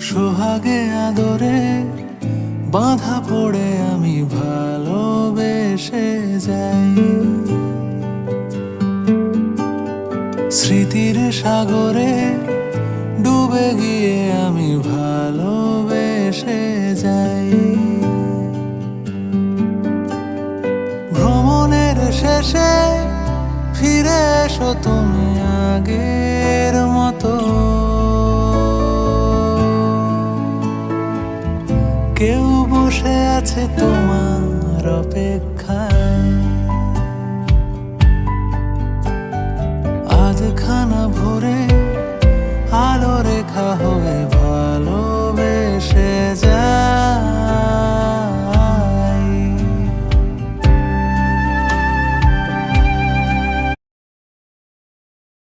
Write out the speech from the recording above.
সোহাগে আদরে বাঁধা পড়ে আমি ভালোবেসে যাই, স্মৃতির সাগরে ডুবে গিয়ে আমি ভালোবেসে যাই। ভ্রমণের শেষে ফিরে এসো তুমি আগের মতো, কেউ বসে আছে তোমার অপেক্ষা।